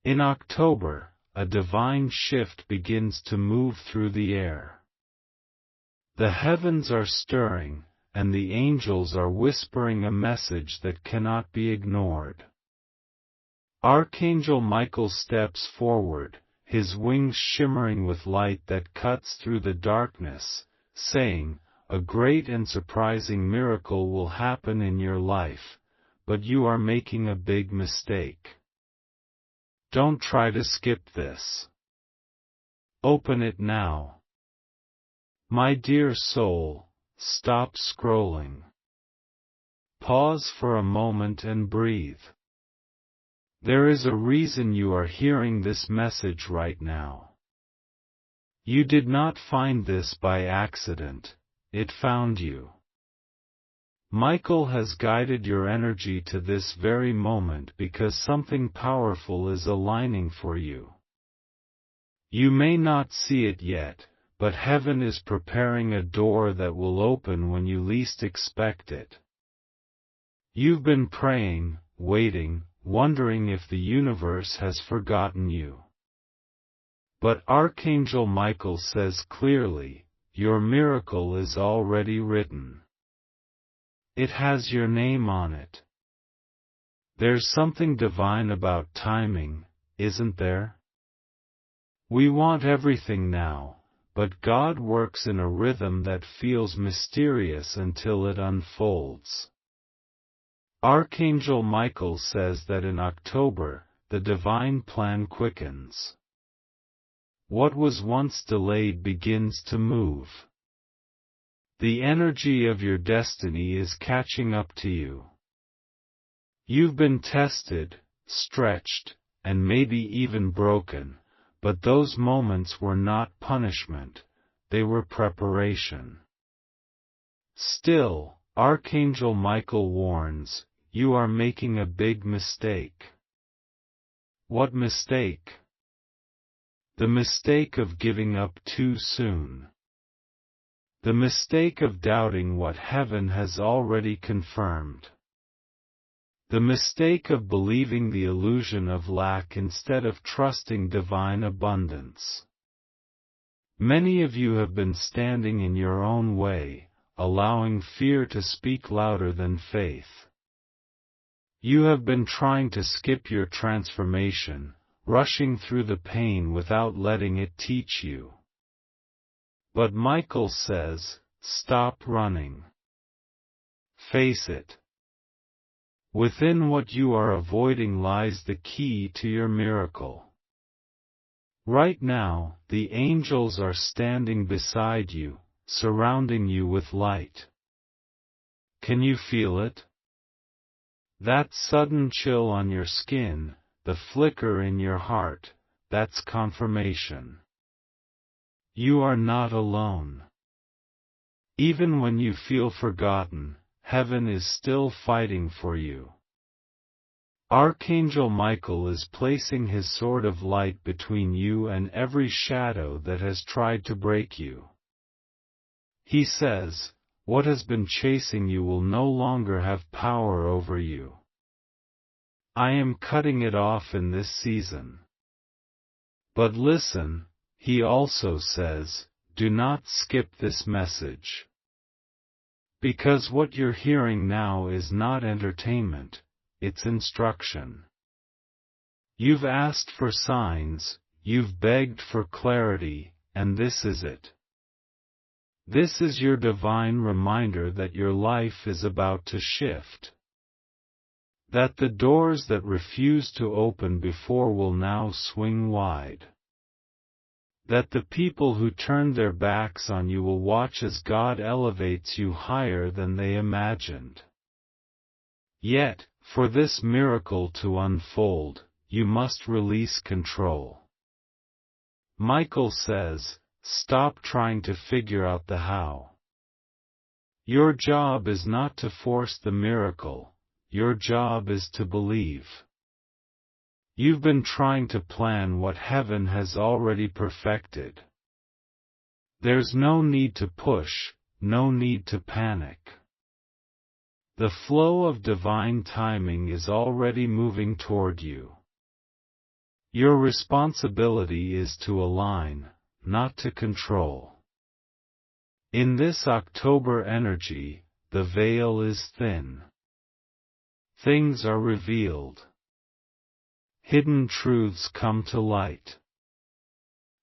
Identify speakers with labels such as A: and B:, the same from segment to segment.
A: In October, a divine shift begins to move through the air. The heavens are stirring, and the angels are whispering a message that cannot be ignored. Archangel Michael steps forward, his wings shimmering with light that cuts through the darkness, saying, "A great and surprising miracle will happen in your life, but you are making a big mistake. Don't try to skip this. Open it now. My dear soul, stop scrolling. Pause for a moment and breathe. There is a reason you are hearing this message right now. You did not find this by accident, it found you. Michael has guided your energy to this very moment because something powerful is aligning for you. You may not see it yet, but heaven is preparing a door that will open when you least expect it. You've been praying, waiting, wondering if the universe has forgotten you. But Archangel Michael says clearly, your miracle is already written. It has your name on it. There's something divine about timing, isn't there? We want everything now, but God works in a rhythm that feels mysterious until it unfolds. Archangel Michael says that in October, the divine plan quickens. What was once delayed begins to move. The energy of your destiny is catching up to you. You've been tested, stretched, and maybe even broken, but those moments were not punishment, they were preparation. Still, Archangel Michael warns, you are making a big mistake. What mistake? The mistake of giving up too soon. The mistake of doubting what heaven has already confirmed. The mistake of believing the illusion of lack instead of trusting divine abundance. Many of you have been standing in your own way, allowing fear to speak louder than faith. You have been trying to skip your transformation, rushing through the pain without letting it teach you. But Michael says, stop running. Face it. Within what you are avoiding lies the key to your miracle. Right now, the angels are standing beside you, surrounding you with light. Can you feel it? That sudden chill on your skin, the flicker in your heart, that's confirmation. You are not alone. Even when you feel forgotten, heaven is still fighting for you. Archangel Michael is placing his sword of light between you and every shadow that has tried to break you. He says, what has been chasing you will no longer have power over you. I am cutting it off in this season. But listen, he also says, do not skip this message. Because what you're hearing now is not entertainment, it's instruction. You've asked for signs, you've begged for clarity, and this is it. This is your divine reminder that your life is about to shift. That the doors that refused to open before will now swing wide. That the people who turned their backs on you will watch as God elevates you higher than they imagined. Yet, for this miracle to unfold, you must release control. Michael says, stop trying to figure out the how. Your job is not to force the miracle, your job is to believe. You've been trying to plan what heaven has already perfected. There's no need to push, no need to panic. The flow of divine timing is already moving toward you. Your responsibility is to align, not to control. In this October energy, the veil is thin. Things are revealed. Hidden truths come to light.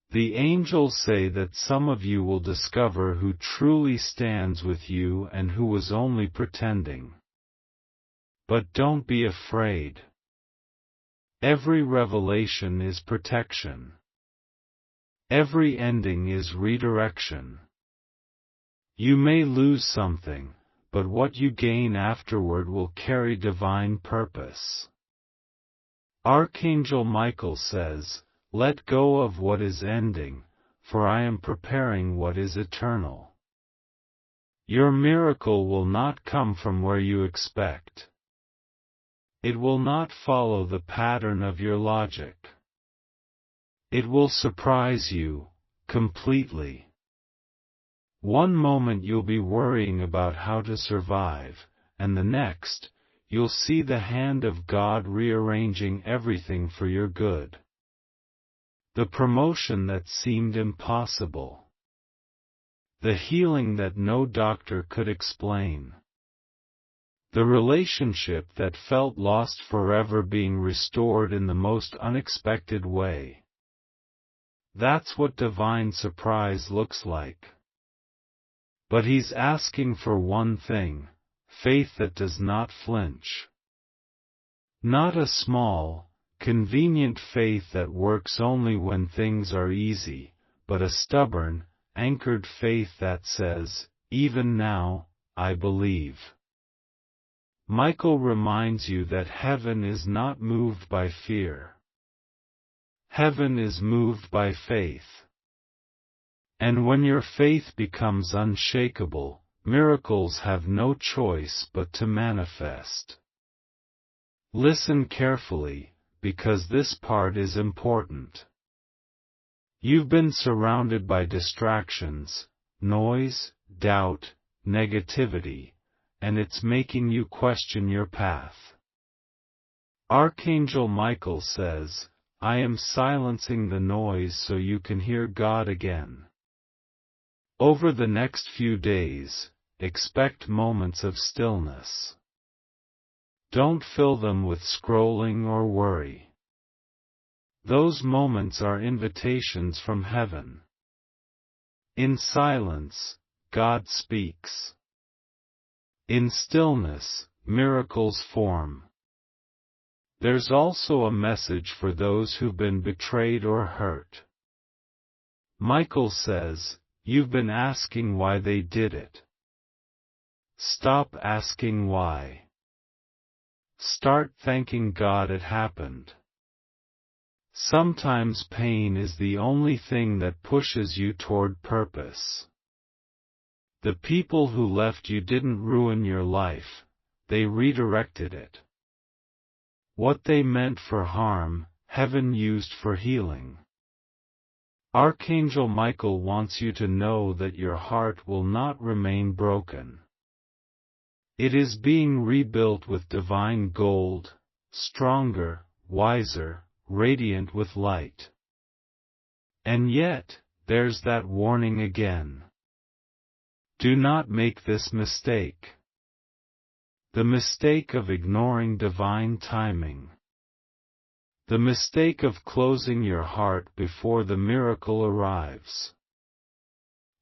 A: The angels say that some of you will discover who truly stands with you and who was only pretending. But don't be afraid. Every revelation is protection. Every ending is redirection. You may lose something, but what you gain afterward will carry divine purpose. Archangel Michael says, "Let go of what is ending, for I am preparing what is eternal." Your miracle will not come from where you expect. It will not follow the pattern of your logic. It will surprise you, completely. One moment you'll be worrying about how to survive, and the next, you'll see the hand of God rearranging everything for your good. The promotion that seemed impossible. The healing that no doctor could explain. The relationship that felt lost forever being restored in the most unexpected way. That's what divine surprise looks like. But He's asking for one thing, faith that does not flinch. Not a small, convenient faith that works only when things are easy, but a stubborn, anchored faith that says, "Even now, I believe." Michael reminds you that heaven is not moved by fear. Heaven is moved by faith. And when your faith becomes unshakable, miracles have no choice but to manifest. Listen carefully, because this part is important. You've been surrounded by distractions, noise, doubt, negativity, and it's making you question your path. Archangel Michael says, "I am silencing the noise so you can hear God again." Over the next few days, expect moments of stillness. Don't fill them with scrolling or worry. Those moments are invitations from heaven. In silence, God speaks. In stillness, miracles form. There's also a message for those who've been betrayed or hurt. Michael says, "You've been asking why they did it. Stop asking why. Start thanking God it happened." Sometimes pain is the only thing that pushes you toward purpose. The people who left you didn't ruin your life, they redirected it. What they meant for harm, heaven used for healing. Archangel Michael wants you to know that your heart will not remain broken. It is being rebuilt with divine gold, stronger, wiser, radiant with light. And yet, there's that warning again. Do not make this mistake. The mistake of ignoring divine timing. The mistake of closing your heart before the miracle arrives.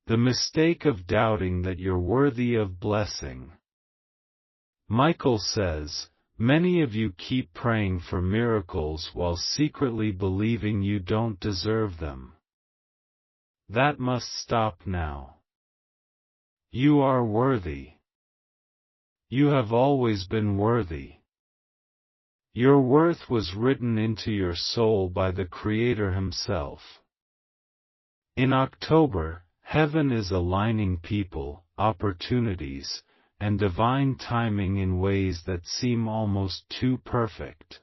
A: The mistake of doubting that you're worthy of blessing. Michael says, many of you keep praying for miracles while secretly believing you don't deserve them. That must stop now. You are worthy. You have always been worthy. Your worth was written into your soul by the Creator Himself. In October, heaven is aligning people, opportunities, and divine timing in ways that seem almost too perfect.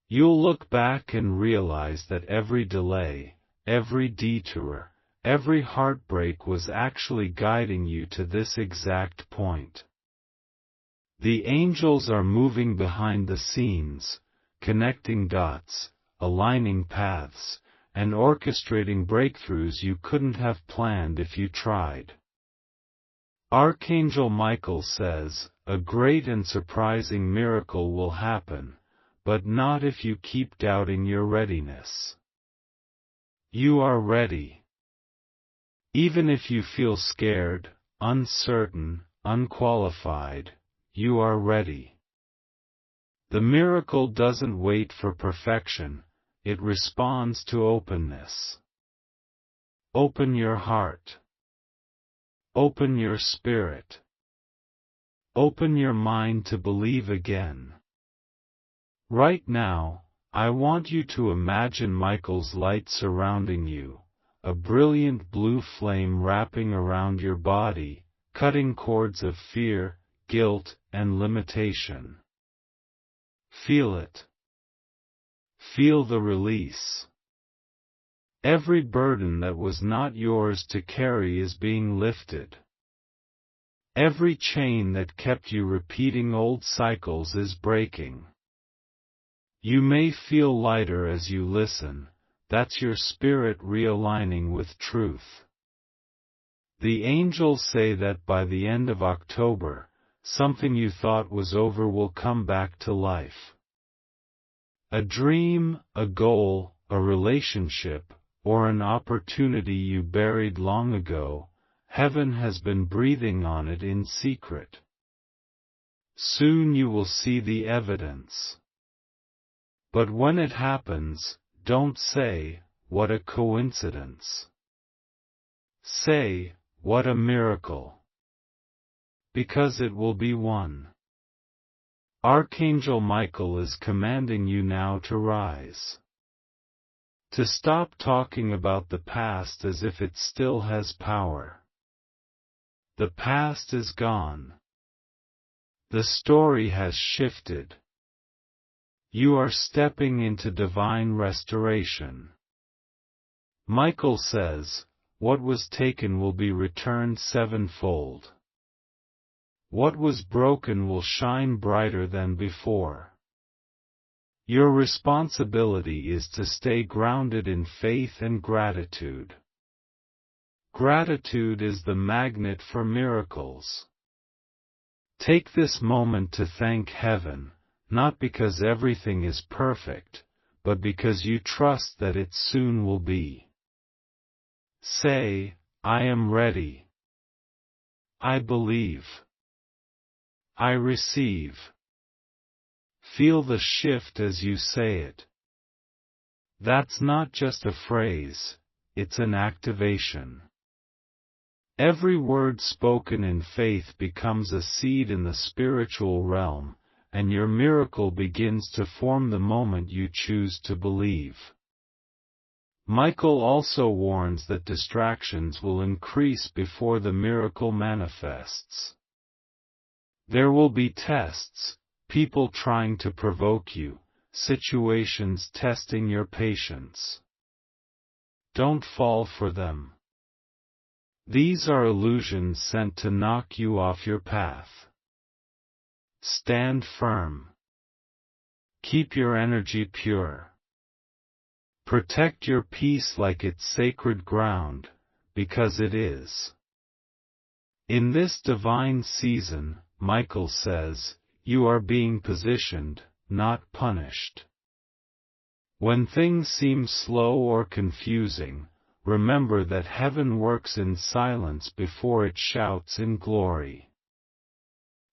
A: You'll look back and realize that every delay, every detour, every heartbreak was actually guiding you to this exact point. The angels are moving behind the scenes, connecting dots, aligning paths, and orchestrating breakthroughs you couldn't have planned if you tried. Archangel Michael says, a great and surprising miracle will happen, but not if you keep doubting your readiness. You are ready. Even if you feel scared, uncertain, unqualified, you are ready. The miracle doesn't wait for perfection, it responds to openness. Open your heart. Open your spirit. Open your mind to believe again. Right now, I want you to imagine Michael's light surrounding you, a brilliant blue flame wrapping around your body, cutting cords of fear, guilt, and limitation. Feel it. Feel the release. Every burden that was not yours to carry is being lifted. Every chain that kept you repeating old cycles is breaking. You may feel lighter as you listen, that's your spirit realigning with truth. The angels say that by the end of October, something you thought was over will come back to life. A dream, a goal, a relationship, or an opportunity you buried long ago, heaven has been breathing on it in secret. Soon you will see the evidence. But when it happens, don't say, "What a coincidence." Say, "What a miracle." Because it will be one. Archangel Michael is commanding you now to rise. To stop talking about the past as if it still has power. The past is gone. The story has shifted. You are stepping into divine restoration. Michael says, what was taken will be returned sevenfold. What was broken will shine brighter than before. Your responsibility is to stay grounded in faith and gratitude. Gratitude is the magnet for miracles. Take this moment to thank heaven, not because everything is perfect, but because you trust that it soon will be. Say, "I am ready. I believe. I receive." Feel the shift as you say it. That's not just a phrase, it's an activation. Every word spoken in faith becomes a seed in the spiritual realm, and your miracle begins to form the moment you choose to believe. Michael also warns that distractions will increase before the miracle manifests. There will be tests, people trying to provoke you, situations testing your patience. Don't fall for them. These are illusions sent to knock you off your path. Stand firm. Keep your energy pure. Protect your peace like it's sacred ground, because it is. In this divine season, Michael says, you are being positioned, not punished. When things seem slow or confusing, remember that heaven works in silence before it shouts in glory.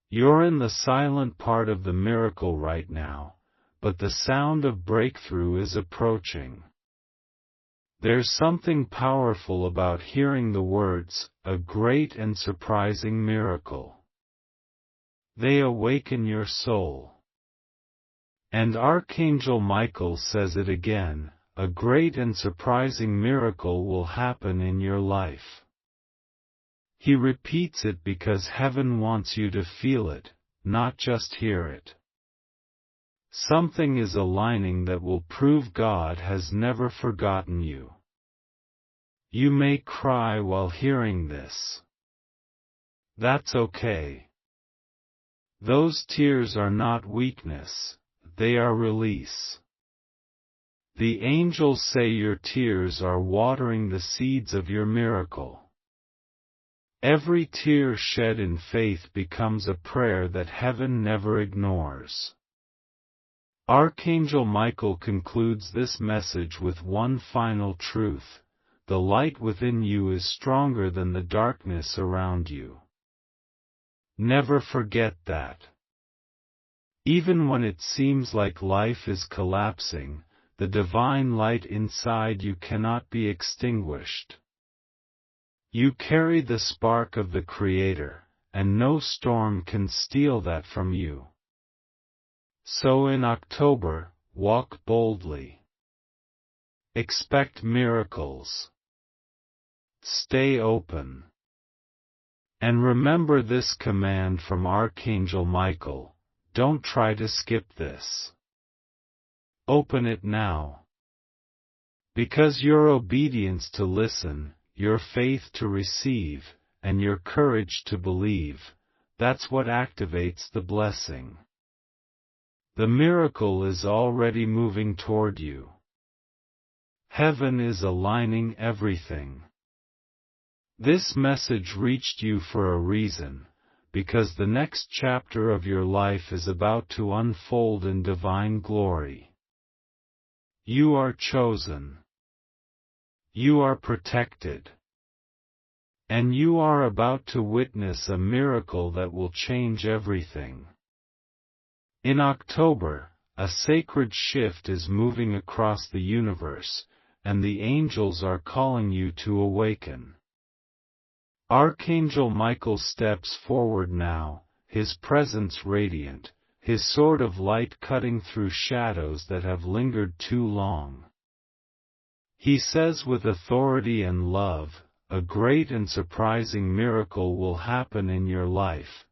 A: You're in the silent part of the miracle right now, but the sound of breakthrough is approaching. There's something powerful about hearing the words, "a great and surprising miracle." They awaken your soul. And Archangel Michael says it again, a great and surprising miracle will happen in your life. He repeats it because heaven wants you to feel it, not just hear it. Something is aligning that will prove God has never forgotten you. You may cry while hearing this. That's okay. Those tears are not weakness, they are release. The angels say your tears are watering the seeds of your miracle. Every tear shed in faith becomes a prayer that heaven never ignores. Archangel Michael concludes this message with one final truth: the light within you is stronger than the darkness around you. Never forget that. Even when it seems like life is collapsing, the divine light inside you cannot be extinguished. You carry the spark of the Creator, and no storm can steal that from you. So in October, walk boldly. Expect miracles. Stay open. And remember this command from Archangel Michael: don't try to skip this. Open it now. Because your obedience to listen, your faith to receive, and your courage to believe, that's what activates the blessing. The miracle is already moving toward you. Heaven is aligning everything. This message reached you for a reason, because the next chapter of your life is about to unfold in divine glory. You are chosen. You are protected. And you are about to witness a miracle that will change everything. In October, a sacred shift is moving across the universe, and the angels are calling you to awaken. Archangel Michael steps forward now, his presence radiant, his sword of light cutting through shadows that have lingered too long. He says with authority and love, a great and surprising miracle will happen in your life,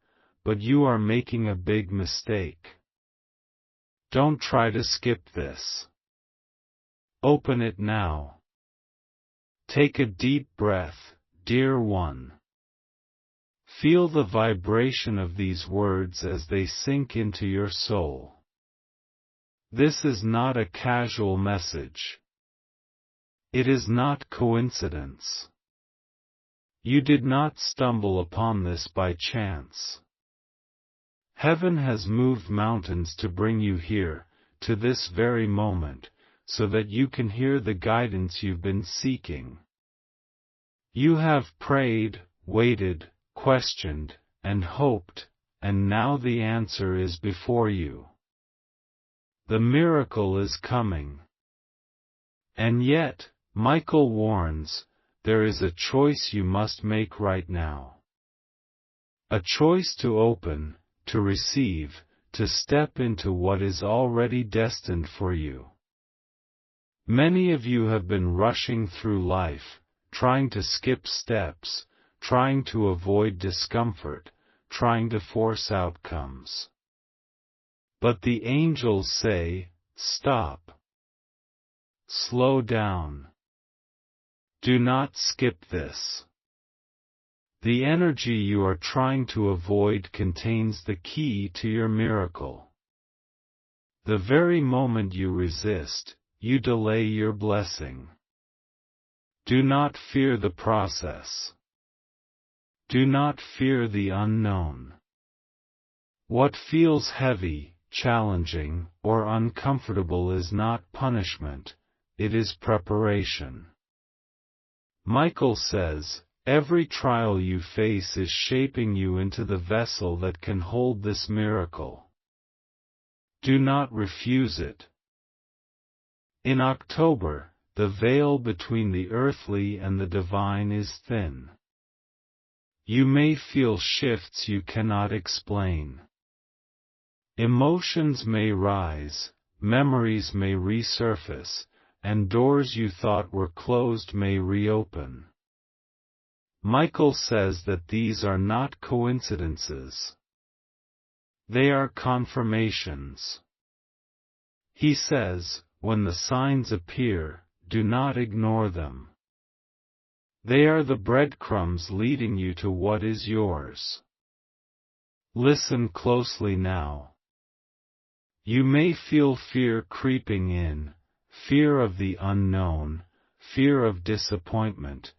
A: but you are making a big mistake. Don't try to skip this. Open it now. Take a deep breath, dear one. Feel the vibration of these words as they sink into your soul. This is not a casual message. It is not coincidence. You did not stumble upon this by chance. Heaven has moved mountains to bring you here, to this very moment, so that you can hear the guidance you've been seeking. You have prayed, waited, questioned, and hoped, and now the answer is before you. The miracle is coming. And yet, Michael warns, there is a choice you must make right now. A choice to open, to receive, to step into what is already destined for you. Many of you have been rushing through life, trying to skip steps, trying to avoid discomfort, trying to force outcomes. But the angels say, stop. Slow down. Do not skip this. The energy you are trying to avoid contains the key to your miracle. The very moment you resist, you delay your blessing. Do not fear the process. Do not fear the unknown. What feels heavy, challenging, or uncomfortable is not punishment, it is preparation. Michael says, every trial you face is shaping you into the vessel that can hold this miracle. Do not refuse it. In October, the veil between the earthly and the divine is thin. You may feel shifts you cannot explain. Emotions may rise, memories may resurface, and doors you thought were closed may reopen. Michael says that these are not coincidences. They are confirmations. He says, when the signs appear, do not ignore them. They are the breadcrumbs leading you to what is yours. Listen closely now. You may feel fear creeping in, fear of the unknown, fear of disappointment,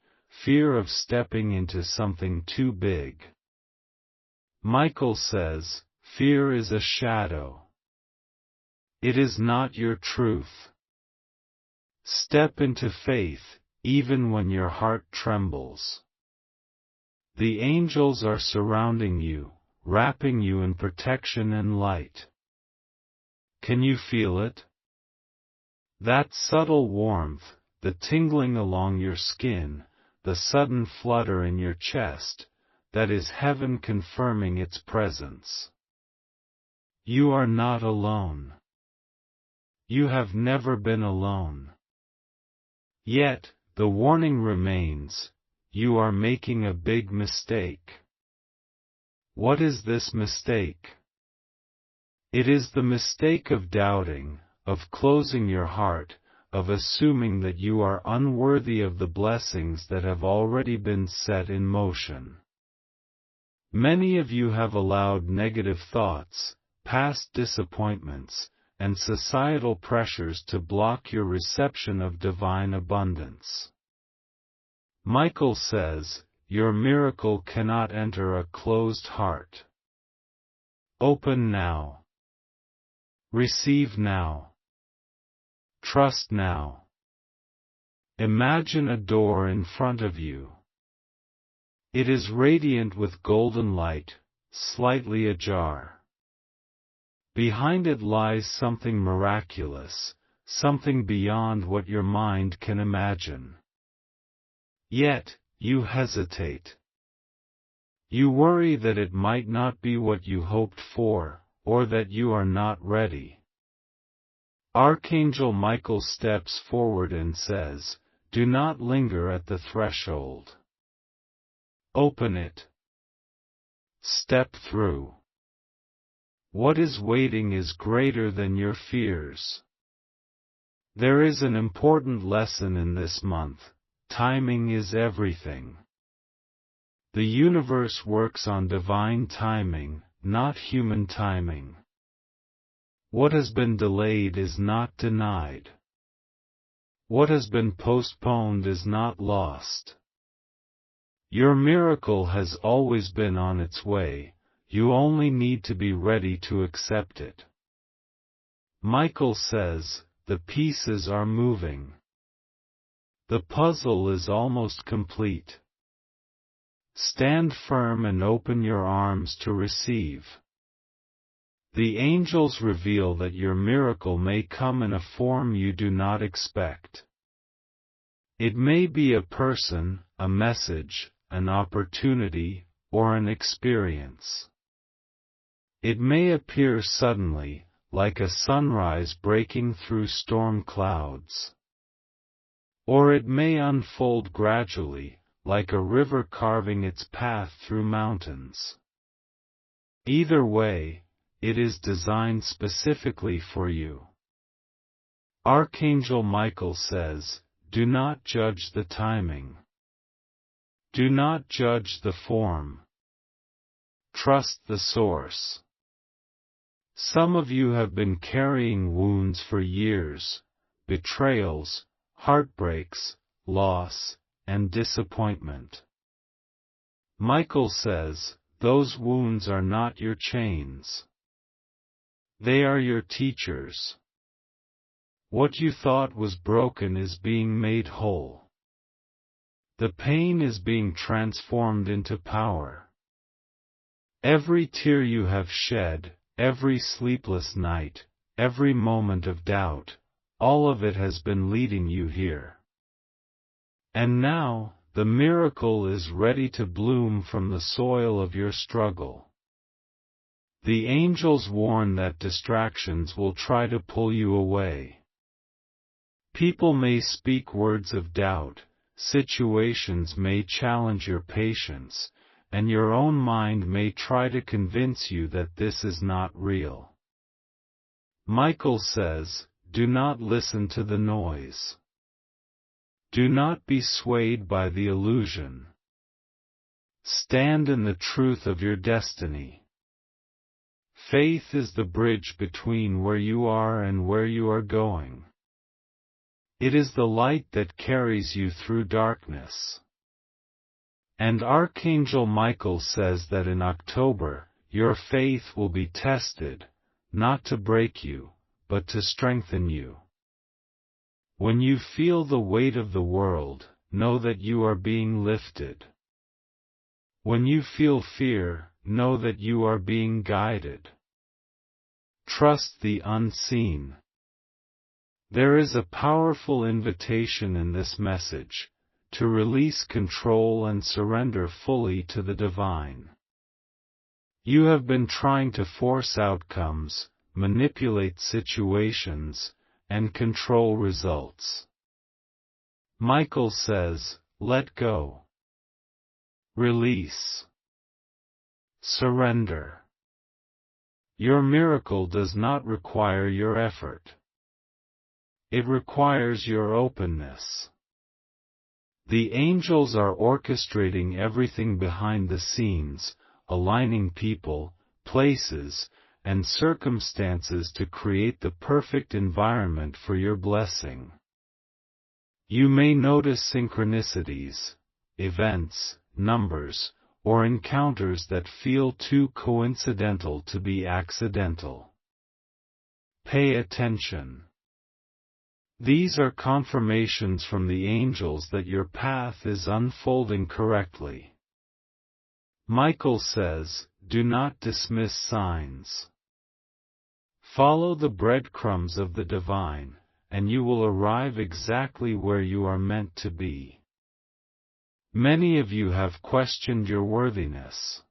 A: fear of stepping into something too big. Michael says, fear is a shadow. It is not your truth. Step into faith, even when your heart trembles. The angels are surrounding you, wrapping you in protection and light. Can you feel it? That subtle warmth, the tingling along your skin, the sudden flutter in your chest, that is heaven confirming its presence. You are not alone. You have never been alone. Yet, the warning remains, you are making a big mistake. What is this mistake? It is the mistake of doubting, of closing your heart, of assuming that you are unworthy of the blessings that have already been set in motion. Many of you have allowed negative thoughts, past disappointments, and societal pressures to block your reception of divine abundance. Michael says, your miracle cannot enter a closed heart. Open now. Receive now. Trust now. Imagine a door in front of you. It is radiant with golden light, slightly ajar. Behind it lies something miraculous, something beyond what your mind can imagine. Yet, you hesitate. You worry that it might not be what you hoped for, or that you are not ready. Archangel Michael steps forward and says, do not linger at the threshold. Open it. Step through. What is waiting is greater than your fears. There is an important lesson in this month. Timing is everything. The universe works on divine timing, not human timing. What has been delayed is not denied. What has been postponed is not lost. Your miracle has always been on its way, you only need to be ready to accept it. Michael says, the pieces are moving. The puzzle is almost complete. Stand firm and open your arms to receive. The angels reveal that your miracle may come in a form you do not expect. It may be a person, a message, an opportunity, or an experience. It may appear suddenly, like a sunrise breaking through storm clouds. Or it may unfold gradually, like a river carving its path through mountains. Either way, it is designed specifically for you. Archangel Michael says, do not judge the timing. Do not judge the form. Trust the source. Some of you have been carrying wounds for years, betrayals, heartbreaks, loss, and disappointment. Michael says, those wounds are not your chains. They are your teachers. What you thought was broken is being made whole. The pain is being transformed into power. Every tear you have shed, every sleepless night, every moment of doubt, all of it has been leading you here. And now, the miracle is ready to bloom from the soil of your struggle. The angels warn that distractions will try to pull you away. People may speak words of doubt, situations may challenge your patience, and your own mind may try to convince you that this is not real. Michael says, do not listen to the noise. Do not be swayed by the illusion. Stand in the truth of your destiny. Faith is the bridge between where you are and where you are going. It is the light that carries you through darkness. And Archangel Michael says that in October, your faith will be tested, not to break you, but to strengthen you. When you feel the weight of the world, know that you are being lifted. When you feel fear, know that you are being guided. Trust the unseen. There is a powerful invitation in this message, to release control and surrender fully to the divine. You have been trying to force outcomes, manipulate situations, and control results. Michael says, let go. Release. Surrender. Your miracle does not require your effort. It requires your openness. The angels are orchestrating everything behind the scenes, aligning people, places, and circumstances to create the perfect environment for your blessing. You may notice synchronicities, events, numbers, or encounters that feel too coincidental to be accidental. Pay attention. These are confirmations from the angels that your path is unfolding correctly. Michael says, do not dismiss signs. Follow the breadcrumbs of the divine, and you will arrive exactly where you are meant to be. Many of you have questioned your worthiness.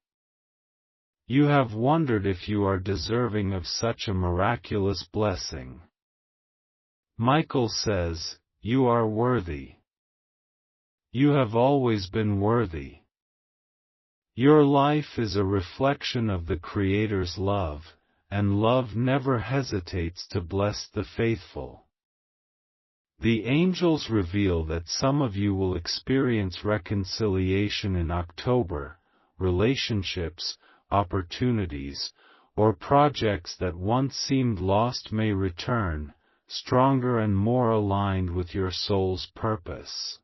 A: You have wondered if you are deserving of such a miraculous blessing. Michael says, you are worthy. You have always been worthy. Your life is a reflection of the Creator's love, and love never hesitates to bless the faithful. The angels reveal that some of you will experience reconciliation in October, relationships, opportunities, or projects that once seemed lost may return, stronger and more aligned with your soul's purpose.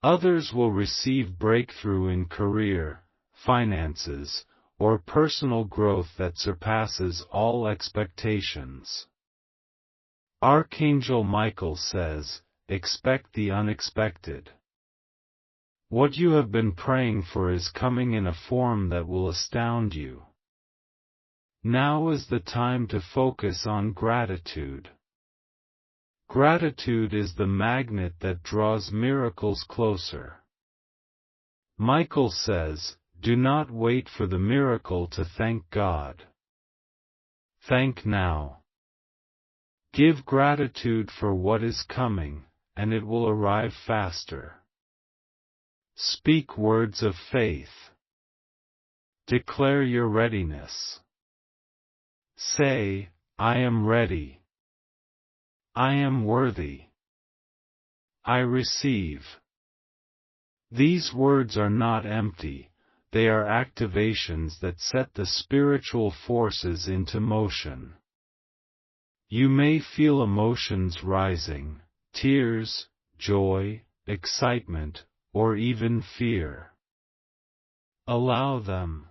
A: Others will receive breakthrough in career, finances, or personal growth that surpasses all expectations. Archangel Michael says, expect the unexpected. What you have been praying for is coming in a form that will astound you. Now is the time to focus on gratitude. Gratitude is the magnet that draws miracles closer. Michael says, do not wait for the miracle to thank God. Thank now. Give gratitude for what is coming, and it will arrive faster. Speak words of faith. Declare your readiness. Say, I am ready. I am worthy. I receive. These words are not empty, they are activations that set the spiritual forces into motion. You may feel emotions rising, tears, joy, excitement, or even fear. Allow them.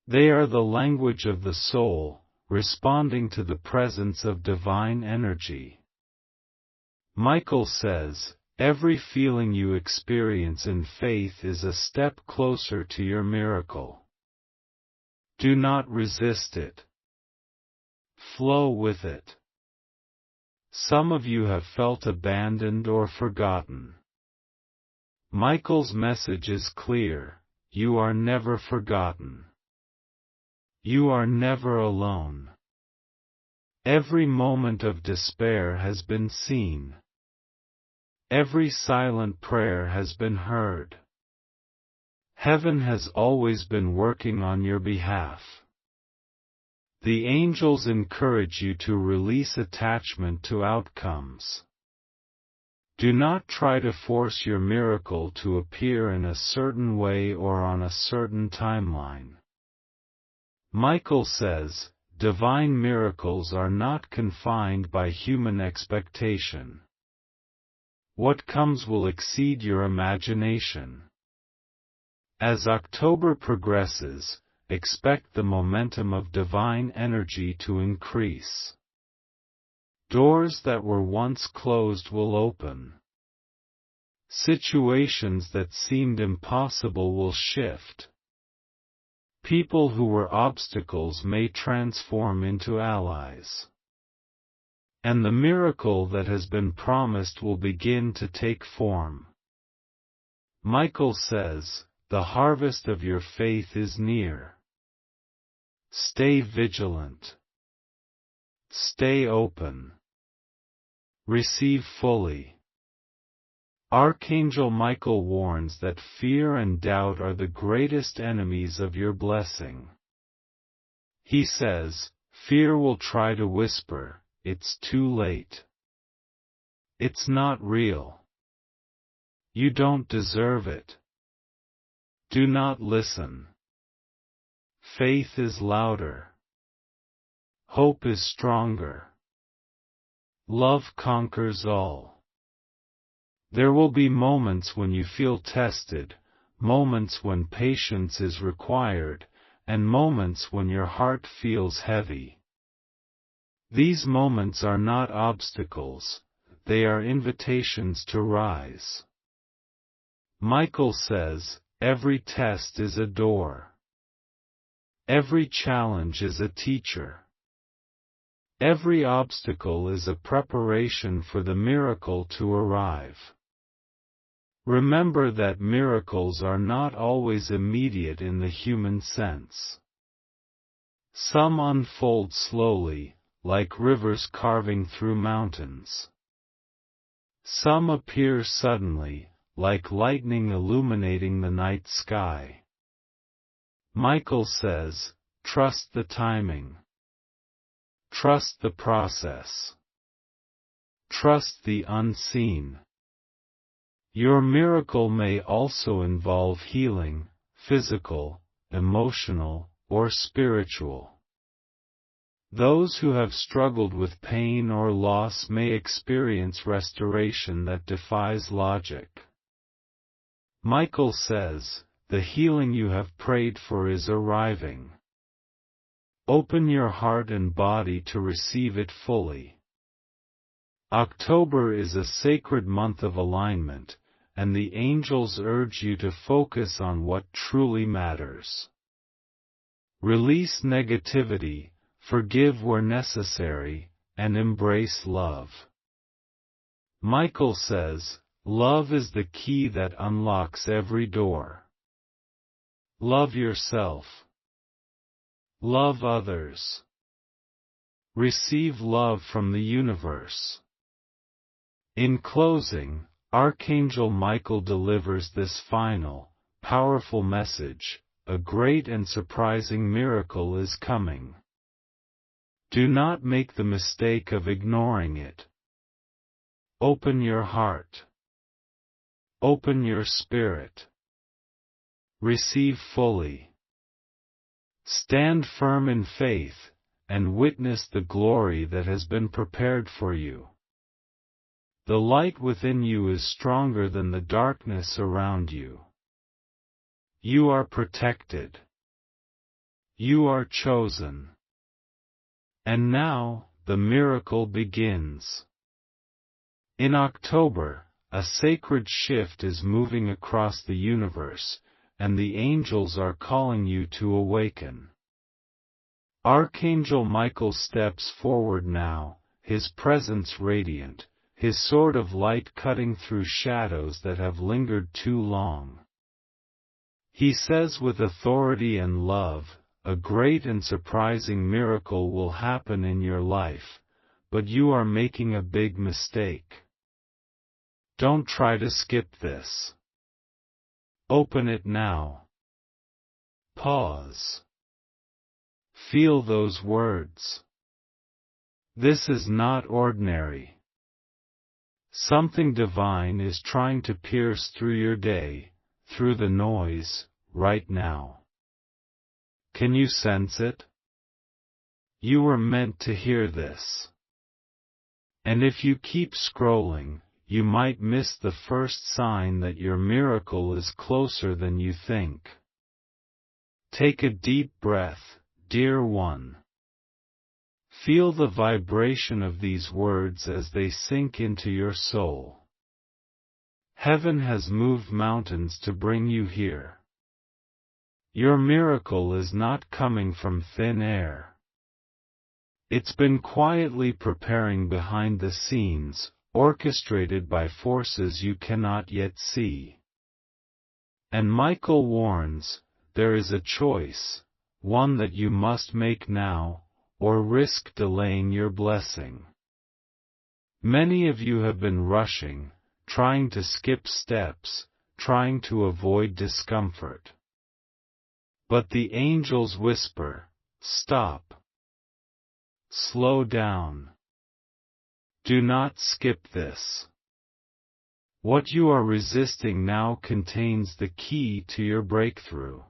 A: They are the language of the soul, responding to the presence of divine energy. Michael says, every feeling you experience in faith is a step closer to your miracle. Do not resist it. Flow with it. Some of you have felt abandoned or forgotten. Michael's message is clear, you are never forgotten. You are never alone. Every moment of despair has been seen. Every silent prayer has been heard. Heaven has always been working on your behalf. The angels encourage you to release attachment to outcomes. Do not try to force your miracle to appear in a certain way or on a certain timeline. Michael says, divine miracles are not confined by human expectation. What comes will exceed your imagination. As October progresses, expect the momentum of divine energy to increase. Doors that were once closed will open. Situations that seemed impossible will shift. People who were obstacles may transform into allies. And the miracle that has been promised will begin to take form. Michael says, the harvest of your faith is near. Stay vigilant. Stay open. Receive fully. Archangel Michael warns that fear and doubt are the greatest enemies of your blessing. He says, fear will try to whisper, it's too late. It's not real. You don't deserve it. Do not listen. Faith is louder. Hope is stronger. Love conquers all. There will be moments when you feel tested, moments when patience is required, and moments when your heart feels heavy. These moments are not obstacles, they are invitations to rise. Michael says, every test is a door. Every challenge is a teacher. Every obstacle is a preparation for the miracle to arrive. Remember that miracles are not always immediate in the human sense. Some unfold slowly, like rivers carving through mountains. Some appear suddenly, like lightning illuminating the night sky. Michael says, trust the timing. Trust the process. Trust the unseen. Your miracle may also involve healing, physical, emotional, or spiritual. Those who have struggled with pain or loss may experience restoration that defies logic. Michael says, the healing you have prayed for is arriving. Open your heart and body to receive it fully. October is a sacred month of alignment, and the angels urge you to focus on what truly matters. Release negativity, forgive where necessary, and embrace love. Michael says, love is the key that unlocks every door. Love yourself. Love others. Receive love from the universe. In closing, Archangel Michael delivers this final, powerful message: a great and surprising miracle is coming. Do not make the mistake of ignoring it. Open your heart. Open your spirit. Receive fully. Stand firm in faith, and witness the glory that has been prepared for you. The light within you is stronger than the darkness around you. You are protected. You are chosen. And now, the miracle begins. In October, a sacred shift is moving across the universe, and the angels are calling you to awaken. Archangel Michael steps forward now, his presence radiant, his sword of light cutting through shadows that have lingered too long. He says with authority and love, a great and surprising miracle will happen in your life, but you are making a big mistake. Don't try to skip this. Open it now. Pause. Feel those words. This is not ordinary. Something divine is trying to pierce through your day, through the noise, right now. Can you sense it? You were meant to hear this. And if you keep scrolling, you might miss the first sign that your miracle is closer than you think. Take a deep breath, dear one. Feel the vibration of these words as they sink into your soul. Heaven has moved mountains to bring you here. Your miracle is not coming from thin air. It's been quietly preparing behind the scenes, orchestrated by forces you cannot yet see. And Michael warns, there is a choice, one that you must make now, or risk delaying your blessing. Many of you have been rushing, trying to skip steps, trying to avoid discomfort. But the angels whisper, stop. Slow down. Do not skip this. What you are resisting now contains the key to your breakthrough.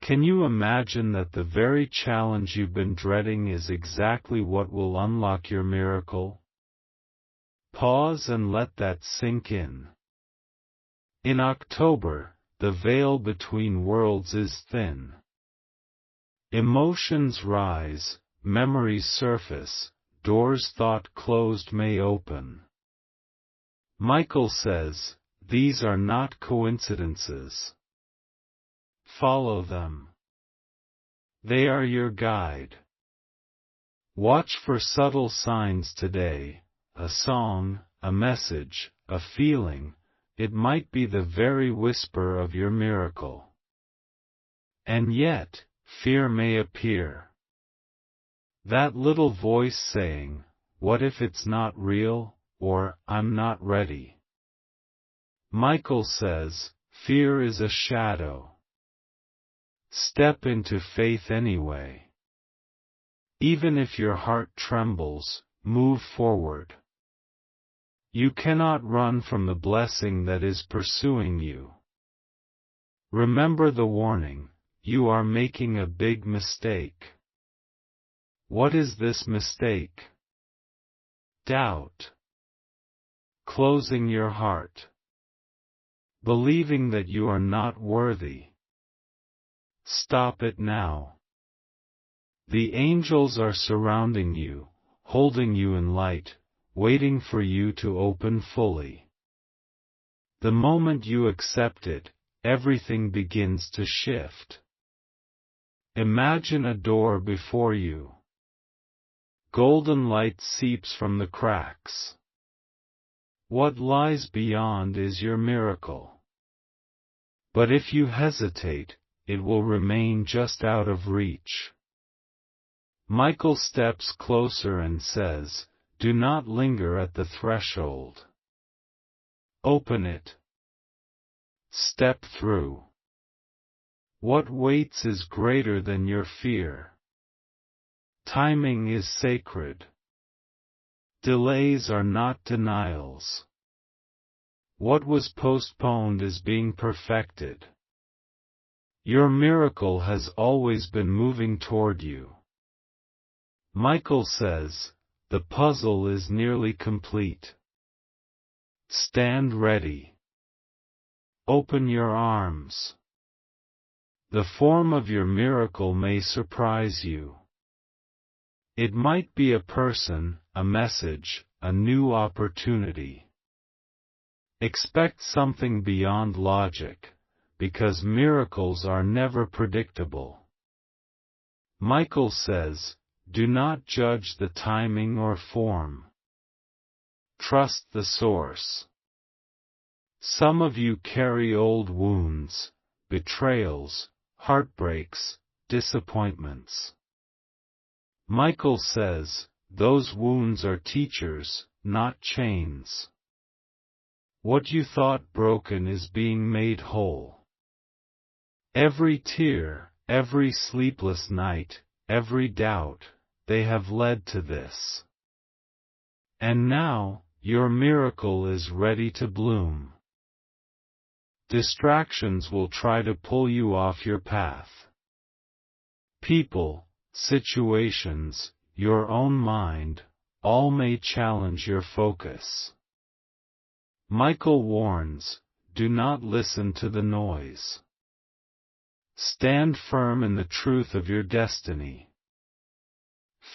A: Can you imagine that the very challenge you've been dreading is exactly what will unlock your miracle? Pause and let that sink in. In October, the veil between worlds is thin. Emotions rise, memories surface, doors thought closed may open. Michael says, these are not coincidences. Follow them. They are your guide. Watch for subtle signs today, a song, a message, a feeling. It might be the very whisper of your miracle. And yet, fear may appear. That little voice saying, what if it's not real, or, I'm not ready. Michael says, fear is a shadow. Step into faith anyway. Even if your heart trembles, move forward. You cannot run from the blessing that is pursuing you. Remember the warning, you are making a big mistake. What is this mistake? Doubt. Closing your heart. Believing that you are not worthy. Stop it now. The angels are surrounding you, holding you in light, waiting for you to open fully. The moment you accept it, everything begins to shift. Imagine a door before you. Golden light seeps from the cracks. What lies beyond is your miracle. But if you hesitate, it will remain just out of reach. Michael steps closer and says, do not linger at the threshold. Open it. Step through. What waits is greater than your fear. Timing is sacred. Delays are not denials. What was postponed is being perfected. Your miracle has always been moving toward you. Michael says, the puzzle is nearly complete. Stand ready. Open your arms. The form of your miracle may surprise you. It might be a person, a message, a new opportunity. Expect something beyond logic, because miracles are never predictable. Michael says, do not judge the timing or form. Trust the source. Some of you carry old wounds, betrayals, heartbreaks, disappointments. Michael says, those wounds are teachers, not chains. What you thought broken is being made whole. Every tear, every sleepless night, every doubt, they have led to this. And now, your miracle is ready to bloom. Distractions will try to pull you off your path. People, situations, your own mind, all may challenge your focus. Michael warns, do not listen to the noise. Stand firm in the truth of your destiny.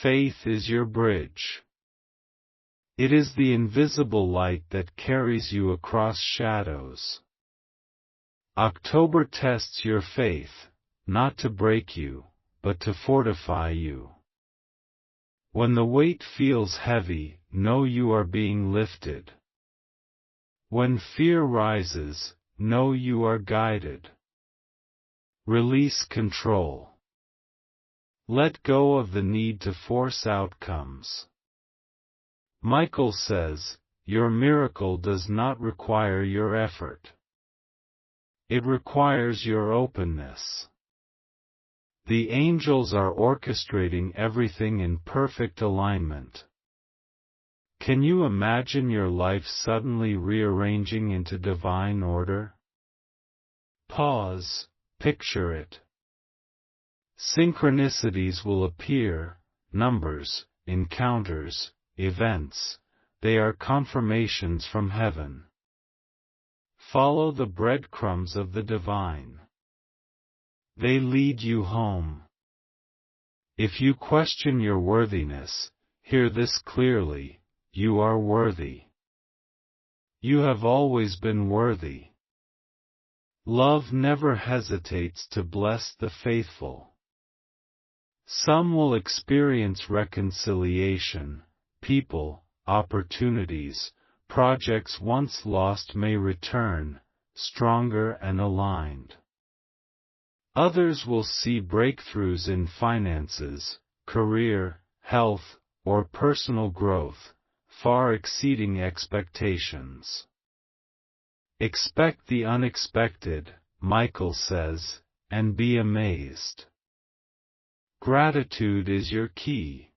A: Faith is your bridge. It is the invisible light that carries you across shadows. October tests your faith, not to break you, but to fortify you. When the weight feels heavy, know you are being lifted. When fear rises, know you are guided. Release control. Let go of the need to force outcomes. Michael says, your miracle does not require your effort. It requires your openness. The angels are orchestrating everything in perfect alignment. Can you imagine your life suddenly rearranging into divine order? Pause, picture it. Synchronicities will appear, numbers, encounters, events, they are confirmations from heaven. Follow the breadcrumbs of the divine. They lead you home. If you question your worthiness, hear this clearly, you are worthy. You have always been worthy. Love never hesitates to bless the faithful. Some will experience reconciliation, people, opportunities, projects once lost may return, stronger and aligned. Others will see breakthroughs in finances, career, health, or personal growth, far exceeding expectations. Expect the unexpected, Michael says, and be amazed. Gratitude is your key.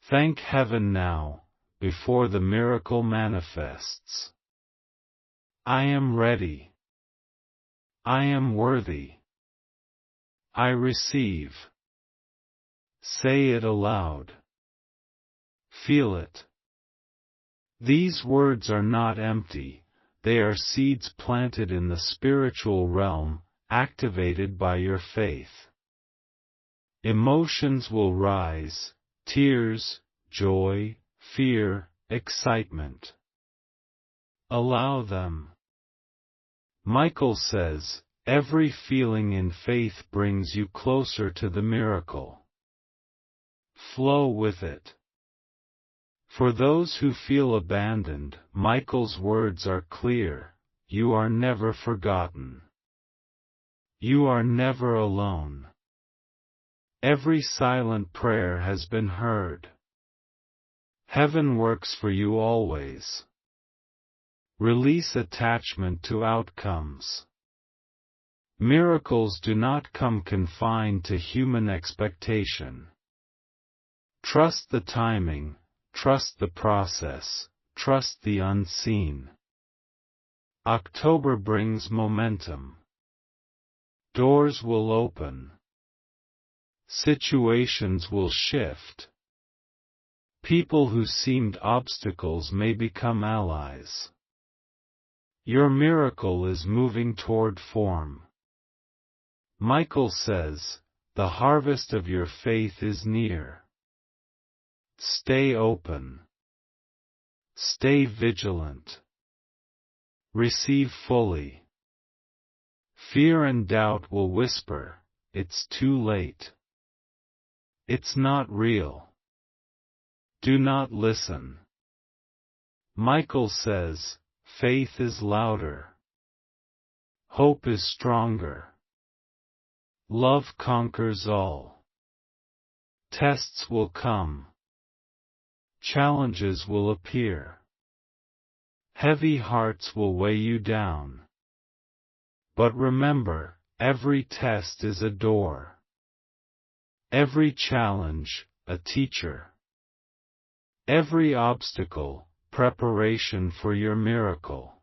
A: Thank heaven now, before the miracle manifests. I am ready. I am worthy. I receive. Say it aloud. Feel it. These words are not empty, they are seeds planted in the spiritual realm, activated by your faith. Emotions will rise, tears, joy, fear, excitement. Allow them. Michael says, every feeling in faith brings you closer to the miracle. Flow with it. For those who feel abandoned, Michael's words are clear, you are never forgotten. You are never alone. Every silent prayer has been heard. Heaven works for you always. Release attachment to outcomes. Miracles do not come confined to human expectation. Trust the timing, trust the process, trust the unseen. October brings momentum. Doors will open. Situations will shift. People who seemed obstacles may become allies. Your miracle is moving toward form. Michael says, the harvest of your faith is near. Stay open. Stay vigilant. Receive fully. Fear and doubt will whisper, it's too late. It's not real. Do not listen. Michael says, faith is louder. Hope is stronger. Love conquers all. Tests will come. Challenges will appear. Heavy hearts will weigh you down. But remember, every test is a door. Every challenge, a teacher. Every obstacle, preparation for your miracle.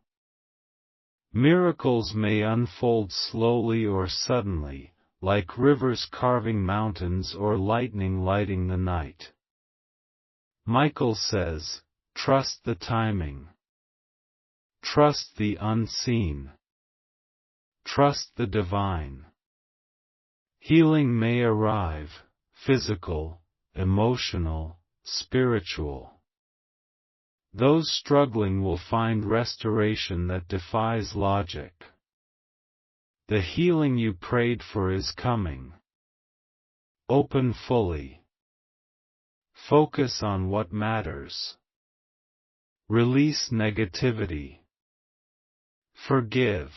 A: Miracles may unfold slowly or suddenly, like rivers carving mountains or lightning lighting the night. Michael says, trust the timing. Trust the unseen. Trust the divine. Healing may arrive, physical, emotional, spiritual. Those struggling will find restoration that defies logic. The healing you prayed for is coming. Open fully. Focus on what matters. Release negativity. Forgive.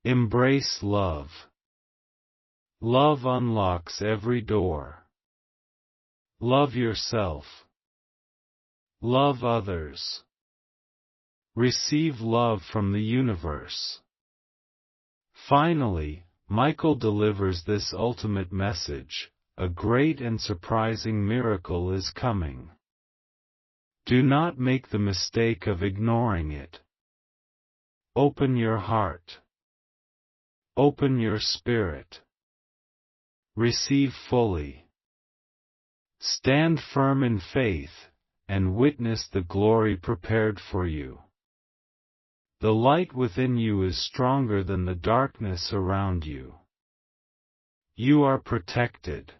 A: Embrace love. Love unlocks every door. Love yourself. Love others. Receive love from the universe. Finally, Michael delivers this ultimate message: a great and surprising miracle is coming. Do not make the mistake of ignoring it. Open your heart. Open your spirit. Receive fully. Stand firm in faith, and witness the glory prepared for you. The light within you is stronger than the darkness around you. You are protected.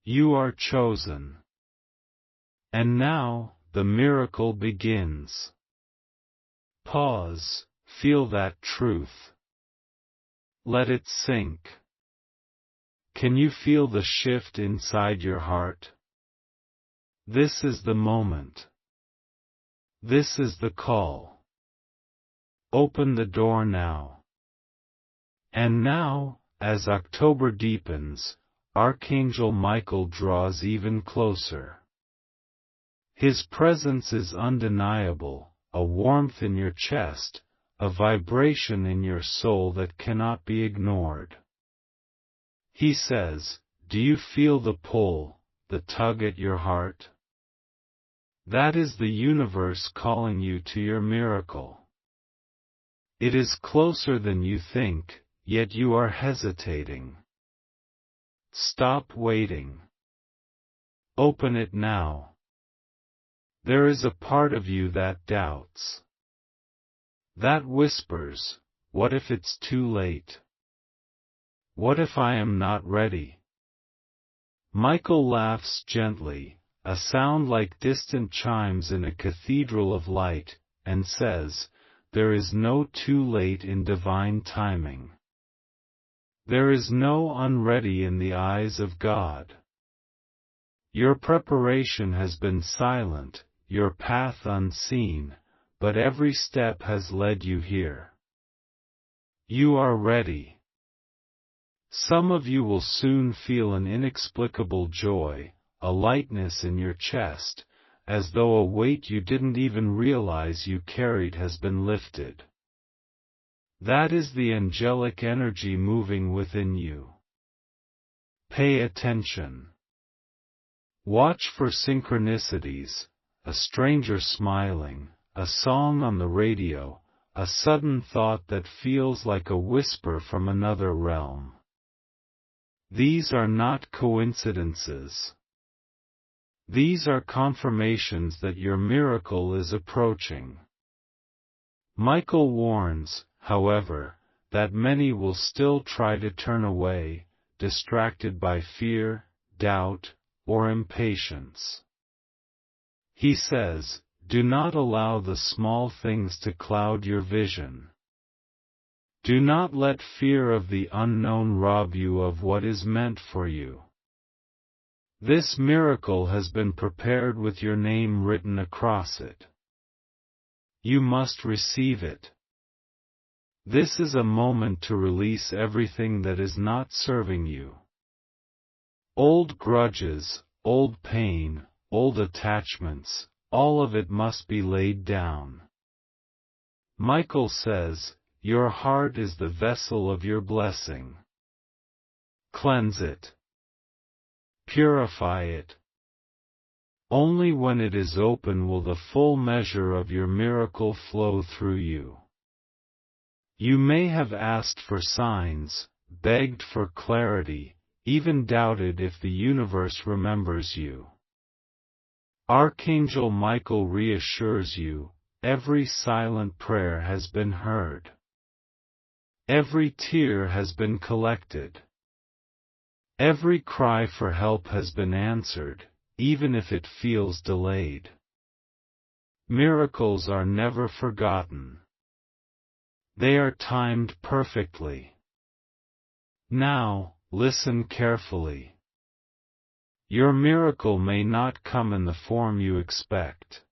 A: You are chosen. And now, the miracle begins. Pause, feel that truth. Let it sink. Can you feel the shift inside your heart? This is the moment. This is the call. Open the door now. And now, as October deepens, Archangel Michael draws even closer. His presence is undeniable, a warmth in your chest, a vibration in your soul that cannot be ignored. He says, do you feel the pull, the tug at your heart? That is the universe calling you to your miracle. It is closer than you think, yet you are hesitating. Stop waiting. Open it now. There is a part of you that doubts. That whispers, what if it's too late? What if I am not ready? Michael laughs gently, a sound like distant chimes in a cathedral of light, and says, there is no too late in divine timing. There is no unready in the eyes of God. Your preparation has been silent, your path unseen, but every step has led you here. You are ready. Some of you will soon feel an inexplicable joy, a lightness in your chest, as though a weight you didn't even realize you carried has been lifted. That is the angelic energy moving within you. Pay attention. Watch for synchronicities, a stranger smiling, a song on the radio, a sudden thought that feels like a whisper from another realm. These are not coincidences. These are confirmations that your miracle is approaching. Michael warns, however, that many will still try to turn away, distracted by fear, doubt, or impatience. He says, do not allow the small things to cloud your vision. Do not let fear of the unknown rob you of what is meant for you. This miracle has been prepared with your name written across it. You must receive it. This is a moment to release everything that is not serving you. Old grudges, old pain, old attachments, all of it must be laid down. Michael says, your heart is the vessel of your blessing. Cleanse it. Purify it. Only when it is open will the full measure of your miracle flow through you. You may have asked for signs, begged for clarity, even doubted if the universe remembers you. Archangel Michael reassures you, every silent prayer has been heard. Every tear has been collected. Every cry for help has been answered, even if it feels delayed. Miracles are never forgotten. They are timed perfectly. Now, listen carefully. Your miracle may not come in the form you expect.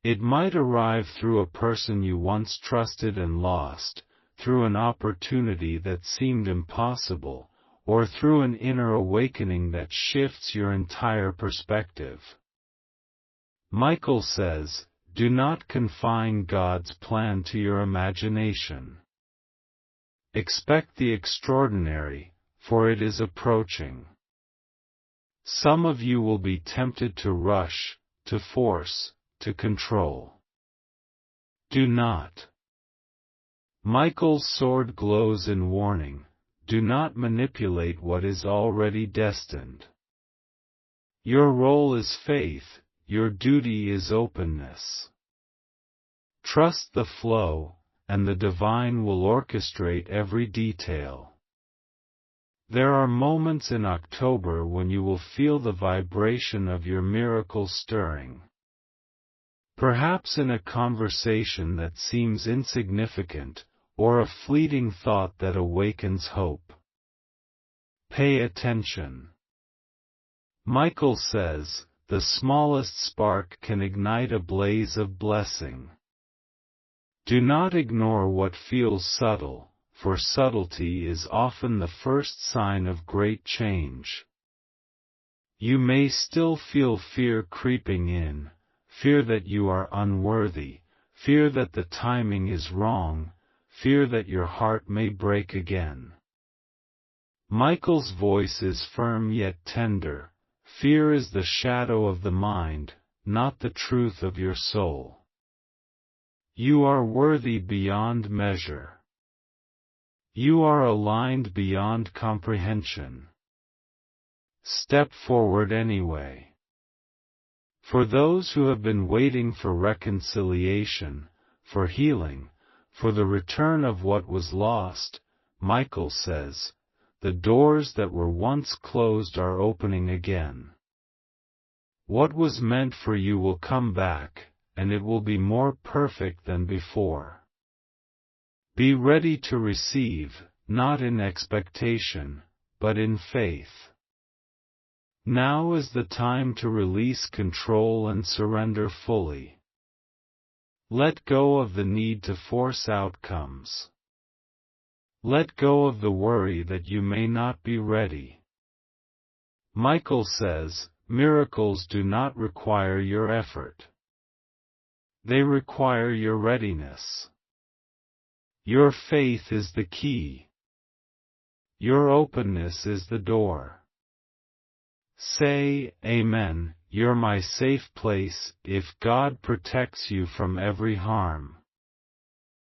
A: It might arrive through a person you once trusted and lost, through an opportunity that seemed impossible, or through an inner awakening that shifts your entire perspective. Michael says, do not confine God's plan to your imagination. Expect the extraordinary, for it is approaching. Some of you will be tempted to rush, to force, to control. Do not. Michael's sword glows in warning, do not manipulate what is already destined. Your role is faith, your duty is openness. Trust the flow, and the divine will orchestrate every detail. There are moments in October when you will feel the vibration of your miracle stirring. Perhaps in a conversation that seems insignificant, or a fleeting thought that awakens hope. Pay attention. Michael says, the smallest spark can ignite a blaze of blessing. Do not ignore what feels subtle, for subtlety is often the first sign of great change. You may still feel fear creeping in, fear that you are unworthy, fear that the timing is wrong, fear that your heart may break again. Michael's voice is firm yet tender. Fear is the shadow of the mind, not the truth of your soul. You are worthy beyond measure. You are aligned beyond comprehension. Step forward anyway. For those who have been waiting for reconciliation, for healing, for the return of what was lost, Michael says, the doors that were once closed are opening again. What was meant for you will come back, and it will be more perfect than before. Be ready to receive, not in expectation, but in faith. Now is the time to release control and surrender fully. Let go of the need to force outcomes. Let go of the worry that you may not be ready. Michael says, miracles do not require your effort. They require your readiness. Your faith is the key. Your openness is the door. Say, Amen, you're my safe place, if God protects you from every harm.